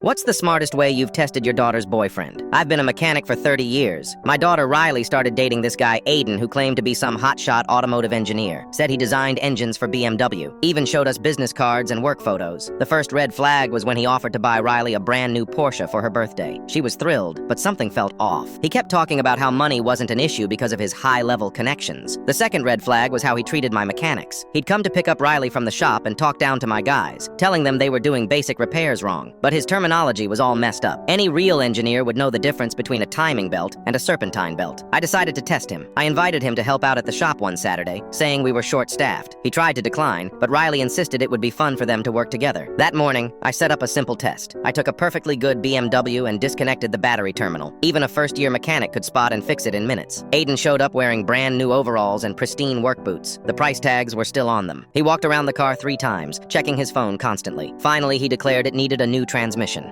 What's the smartest way you've tested your daughter's boyfriend? I've been a mechanic for 30 years. My daughter Riley started dating this guy Aiden who claimed to be some hotshot automotive engineer. Said he designed engines for BMW. Even showed us business cards and work photos. The first red flag was when he offered to buy Riley a brand new Porsche for her birthday. She was thrilled, but something felt off. He kept talking about how money wasn't an issue because of his high-level connections. The second red flag was how he treated my mechanics. He'd come to pick up Riley from the shop and talk down to my guys, telling them they were doing basic repairs wrong. But his terminology was all messed up. Any real engineer would know the difference between a timing belt and a serpentine belt. I decided to test him. I invited him to help out at the shop one Saturday, saying we were short-staffed. He tried to decline, but Riley insisted it would be fun for them to work together. That morning, I set up a simple test. I took a perfectly good BMW and disconnected the battery terminal. Even a first-year mechanic could spot and fix it in minutes. Aiden showed up wearing brand new overalls and pristine work boots. The price tags were still on them. He walked around the car 3 times, checking his phone constantly. Finally, he declared it needed a new transmission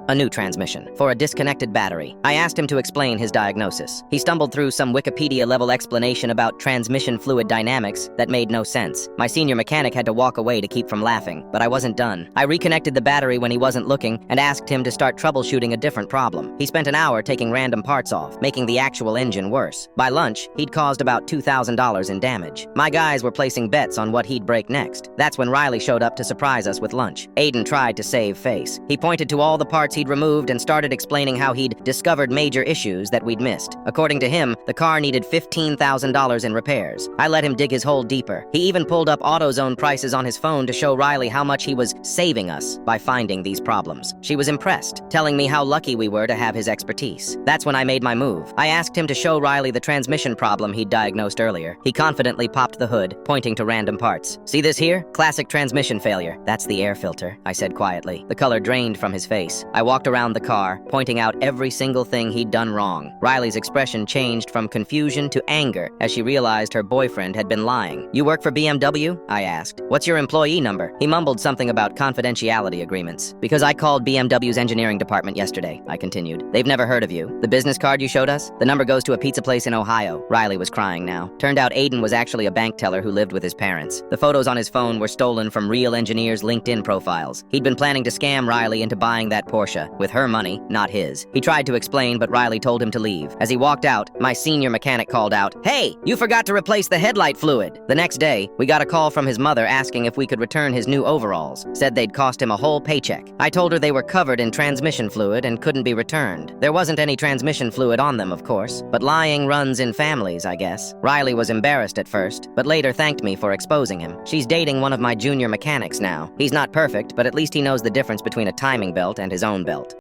for a disconnected battery. I asked him to explain his diagnosis. He stumbled through some Wikipedia-level explanation about transmission fluid dynamics that made no sense. My senior mechanic had to walk away to keep from laughing, but I wasn't done. I reconnected the battery when he wasn't looking and asked him to start troubleshooting a different problem. He spent an hour taking random parts off, making the actual engine worse. By lunch, he'd caused about $2,000 in damage. My guys were placing bets on what he'd break next. That's when Riley showed up to surprise us with lunch. Aiden tried to save face. He pointed to all the parts he'd removed and started explaining how he'd discovered major issues that we'd missed. According to him, the car needed $15,000 in repairs. I let him dig his hole deeper. He even pulled up AutoZone prices on his phone to show Riley how much he was saving us by finding these problems. She was impressed, telling me how lucky we were to have his expertise. That's when I made my move. I asked him to show Riley the transmission problem he'd diagnosed earlier. He confidently popped the hood, pointing to random parts. See this here? Classic transmission failure. That's the air filter, I said quietly. The color drained from his face. I walked around the car, pointing out every single thing he'd done wrong. Riley's expression changed from confusion to anger as she realized her boyfriend had been lying. You work for BMW? I asked. What's your employee number? He mumbled something about confidentiality agreements. Because I called BMW's engineering department yesterday, I continued. They've never heard of you. The business card you showed us? The number goes to a pizza place in Ohio. Riley was crying now. Turned out Aiden was actually a bank teller who lived with his parents. The photos on his phone were stolen from real engineers' LinkedIn profiles. He'd been planning to scam Riley into buying that Porsche with her money, not his. He tried to explain, but Riley told him to leave. As he walked out, my senior mechanic called out, "Hey, you forgot to replace the headlight fluid." The next day, we got a call from his mother asking if we could return his new overalls. Said they'd cost him a whole paycheck. I told her they were covered in transmission fluid and couldn't be returned. There wasn't any transmission fluid on them, of course, but lying runs in families, I guess. Riley was embarrassed at first, but later thanked me for exposing him. She's dating one of my junior mechanics now. He's not perfect, but at least he knows the difference between a timing belt and his own belt.